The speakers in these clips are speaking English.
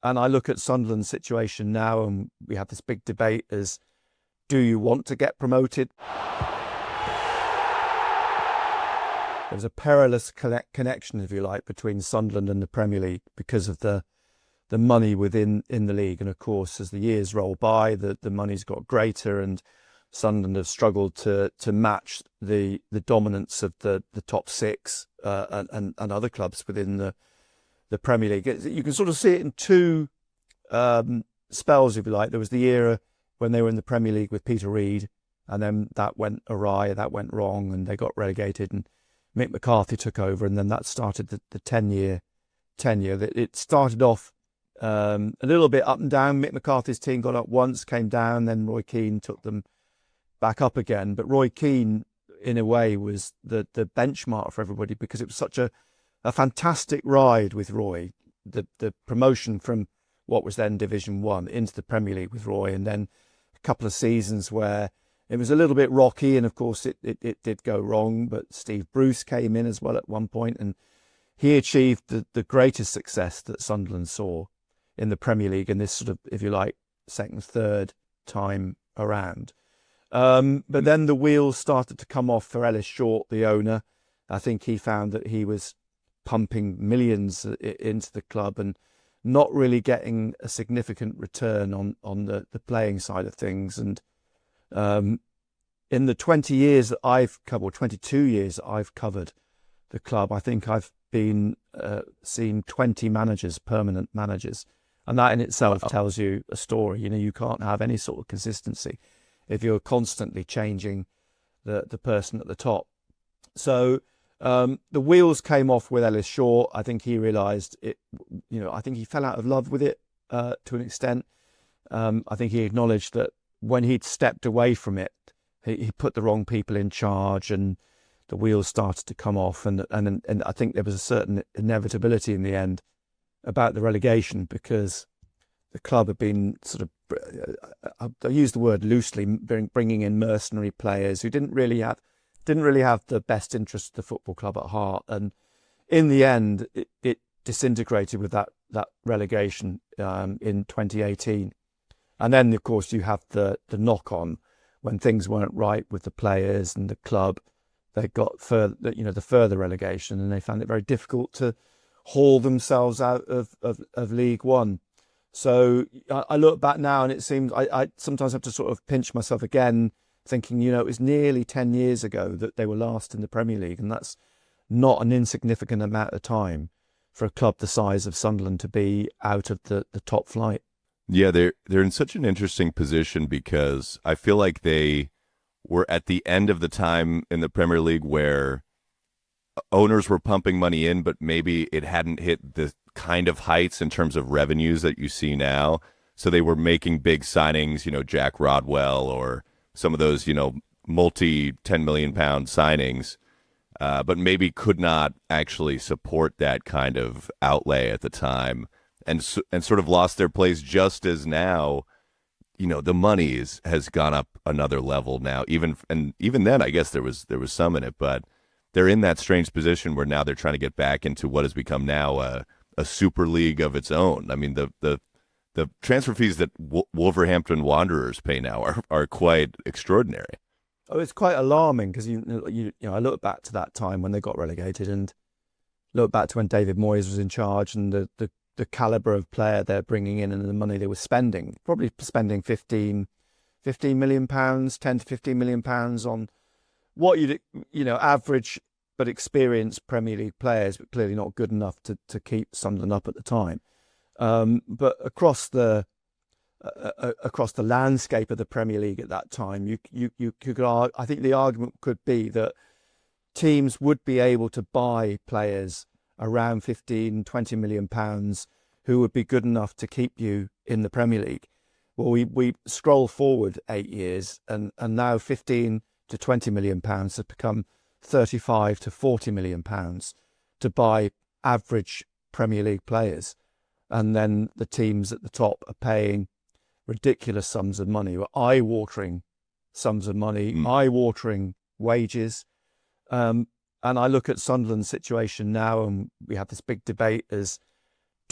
And I look at Sunderland's situation now, and we have this big debate as, do you want to get promoted? There's a perilous connection, if you like, between Sunderland and the Premier League because of the money within the league. And of course, as the years roll by, the money's got greater, and Sunderland have struggled to match the dominance of the top six and other clubs within the Premier League. You can sort of see it in two spells, if you like. There was the era when they were in the Premier League with Peter Reid, and then that went awry, that went wrong, and they got relegated, and Mick McCarthy took over, and then that started the 10-year tenure. It started off a little bit up and down. Mick McCarthy's team got up once, came down, then Roy Keane took them back up again. But Roy Keane, in a way, was the benchmark for everybody because it was such a fantastic ride with Roy. The promotion from what was then Division 1 into the Premier League with Roy, and then a couple of seasons where it was a little bit rocky, and of course it did go wrong, but Steve Bruce came in as well at one point, and he achieved the greatest success that Sunderland saw in the Premier League in this sort of, if you like, second, third time around. But then the wheels started to come off for Ellis Short, the owner. I think he found that he was pumping millions into the club and not really getting a significant return on the playing side of things. And in the 20 years that I've covered, 22 years that I've covered the club, I think I've been seen 20 managers, permanent managers, and that in itself tells you a story. You know, you can't have any sort of consistency if you're constantly changing the person at the top. So the wheels came off with Ellis Short. I think he realised it. You know, I think he fell out of love with it to an extent. I think he acknowledged that when he'd stepped away from it, he put the wrong people in charge, and the wheels started to come off. And I think there was a certain inevitability in the end about the relegation, because the club had been sort of, I use the word loosely, bringing in mercenary players who didn't really have the best interest of the football club at heart. And in the end, it disintegrated with that relegation in 2018. And then, of course, you have the knock-on when things weren't right with the players and the club. They got the further relegation, and they found it very difficult to haul themselves out of League One. So I look back now, and it seems I sometimes have to sort of pinch myself again, thinking, it was nearly 10 years ago that they were last in the Premier League, and that's not an insignificant amount of time for a club the size of Sunderland to be out of the top flight. Yeah, they're in such an interesting position because I feel like they were at the end of the time in the Premier League where owners were pumping money in, but maybe it hadn't hit the kind of heights in terms of revenues that you see now. So they were making big signings, Jack Rodwell or some of those, multi 10 million pound signings, but maybe could not actually support that kind of outlay at the time. And sort of lost their place, just as now, the money has gone up another level now. Even then, I guess there was some in it, but they're in that strange position where now they're trying to get back into what has become now a super league of its own. I mean, the transfer fees that Wolverhampton Wanderers pay now are quite extraordinary. Oh, it's quite alarming because I look back to that time when they got relegated, and look back to when David Moyes was in charge, and the calibre of player they're bringing in and the money they were spending, probably spending 15 million pounds, 10 to 15 million pounds on what average but experienced Premier League players, but clearly not good enough to keep Sunderland up at the time. But across the landscape of the Premier League at that time, you could argue, I think the argument could be that teams would be able to buy players around 15, 20 million pounds who would be good enough to keep you in the Premier League. Well, we scroll forward 8 years, and now 15 to 20 million pounds have become 35 to 40 million pounds to buy average Premier League players. And then the teams at the top are paying ridiculous sums of money, or eye-watering sums of money, eye-watering wages. And I look at Sunderland's situation now, and we have this big debate as,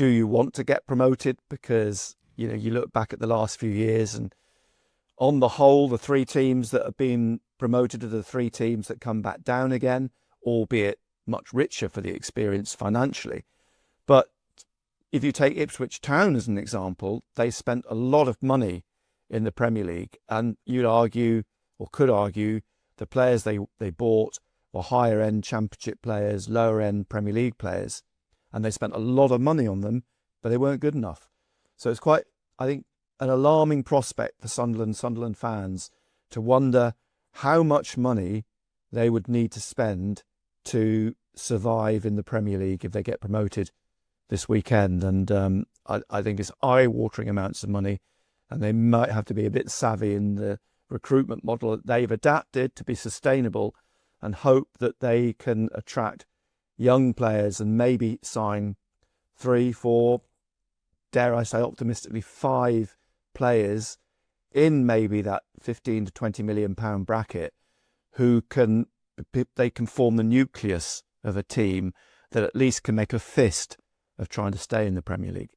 do you want to get promoted? Because, you know, you look back at the last few years and on the whole, the 3 teams that have been promoted are the 3 teams that come back down again, albeit much richer for the experience financially. But if you take Ipswich Town as an example, they spent a lot of money in the Premier League, and you'd argue, or could argue, the players they bought were higher end Championship players, lower end Premier League players, and they spent a lot of money on them, but they weren't good enough. So it's quite, I think, an alarming prospect for Sunderland fans to wonder how much money they would need to spend to survive in the Premier League if they get promoted this weekend. And I think it's eye-watering amounts of money, and they might have to be a bit savvy in the recruitment model that they've adapted to be sustainable, and hope that they can attract young players and maybe sign 3, 4, dare I say optimistically 5 players in maybe that 15 to 20 million pound bracket who can form the nucleus of a team that at least can make a fist of trying to stay in the Premier League.